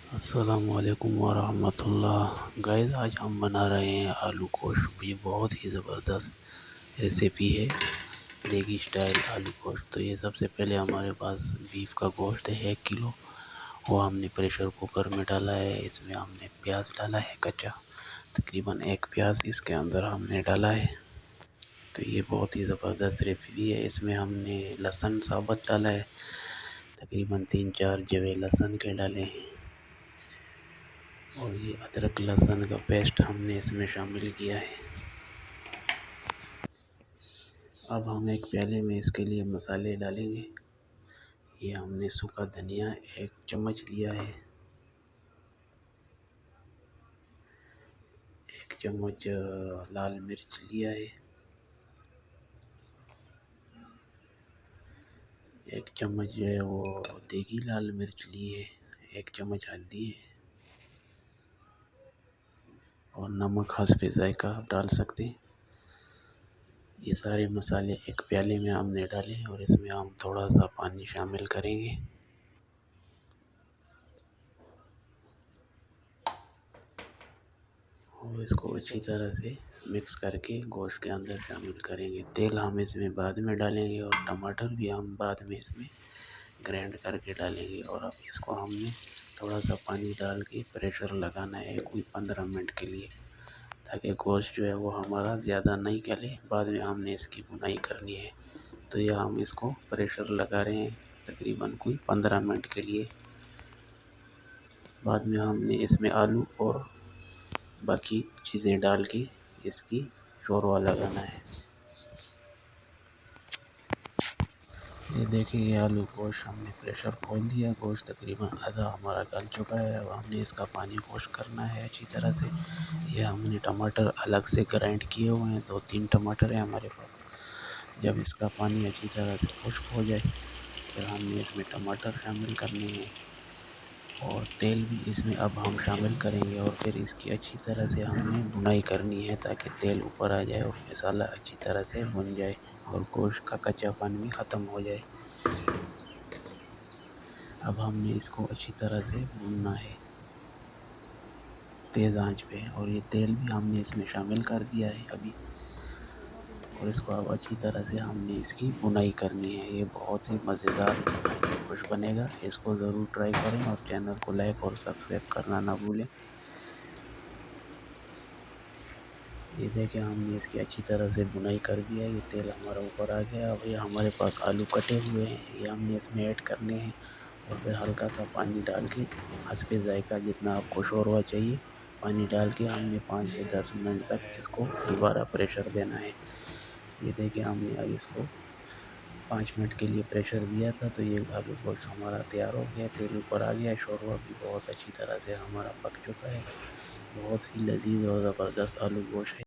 अस्सलामुअलैकुम वरहमतुल्लाह। गाइस, आज हम बना रहे हैं आलू गोश्त। ये बहुत ही ज़बरदस्त रेसिपी है, देगी स्टाइल आलू गोश्त। तो ये सबसे पहले हमारे पास बीफ का गोश्त है 1 किलो। वो हमने प्रेशर कुकर में डाला है। इसमें हमने प्याज डाला है कच्चा, तकरीबन 1 प्याज इसके अंदर हमने डाला है। तो ये बहुत ही ज़बरदस्त रेसिपी है। इसमें हमने लहसुन साबुत डाला है, तकरीबन 3-4 जवे लहसुन के डाले हैं। और ये अदरक लहसुन का पेस्ट हमने इसमें शामिल किया है। अब हम एक प्याले में इसके लिए मसाले डालेंगे। ये हमने सूखा धनिया 1 चम्मच लिया है, 1 चम्मच लाल मिर्च लिया है, 1 चम्मच जो है वो देगी लाल मिर्च ली है, 1 चम्मच हल्दी है और नमक हस्बे ज़ायका आप डाल सकते हैं। ये सारे मसाले एक प्याले में हमने डाले और इसमें हम थोड़ा सा पानी शामिल करेंगे। और इसको अच्छी तरह से मिक्स करके गोश्त के अंदर शामिल करेंगे। तेल हम इसमें बाद में डालेंगे और टमाटर भी हम बाद में इसमें ग्राइंड करके डालेंगे। और अब इसको हमने थोड़ा सा पानी डाल के प्रेशर लगाना है कोई 15 मिनट के लिए, ताकि गोश्त जो है वो हमारा ज़्यादा नहीं गले। बाद में हमने इसकी बुनाई करनी है। तो यह हम इसको प्रेशर लगा रहे हैं तकरीबन कोई 15 मिनट के लिए। बाद में हमने इसमें आलू और बाकी चीज़ें डाल के इसकी शोरवा लगाना है। ये देखिए, ये आलू गोश्त हमने प्रेशर खोल दिया। गोश्त तकरीबन आधा हमारा गल चुका है। अब हमने इसका पानी खुश्क करना है अच्छी तरह से। ये हमने टमाटर अलग से ग्राइंड किए हुए हैं, 2-3 टमाटर हैं हमारे पास। जब इसका पानी अच्छी तरह से खुश्क हो जाए, फिर हमने इसमें टमाटर शामिल करने हैं और तेल भी इसमें अब हम शामिल करेंगे। और फिर इसकी अच्छी तरह से हमने भुनाई करनी है, ताकि तेल ऊपर आ जाए और मसाला अच्छी तरह से भुन जाए और गोश्त का कच्चापन भी ख़त्म हो जाए। अब हमने इसको अच्छी तरह से भूनना है तेज़ आंच पे। और ये तेल भी हमने इसमें शामिल कर दिया है अभी। और इसको अब अच्छी तरह से हमने इसकी भुनाई करनी है। ये बहुत ही मज़ेदार गोश्त बनेगा। इसको ज़रूर ट्राई करें और चैनल को लाइक और सब्सक्राइब करना ना भूलें। ये देखिए, हमने इसकी अच्छी तरह से बुनाई कर दिया है। ये तेल हमारा ऊपर आ गया। अब ये हमारे पास आलू कटे हुए हैं, ये हमने इसमें ऐड करने हैं। और फिर हल्का सा पानी डाल के हस्बे ज़ायका जितना आपको शोरवा चाहिए पानी डाल के हमने 5 से 10 मिनट तक इसको दोबारा प्रेशर देना है। ये देखिए, हमने अब इसको 5 मिनट के लिए प्रेशर दिया था। तो ये आलू गोश्त हमारा तैयार हो गया, तेल ऊपर आ गया, शोरवा भी बहुत अच्छी तरह से हमारा पक चुका है। बहुत ही लजीज और ज़बरदस्त आलू गोश्त है।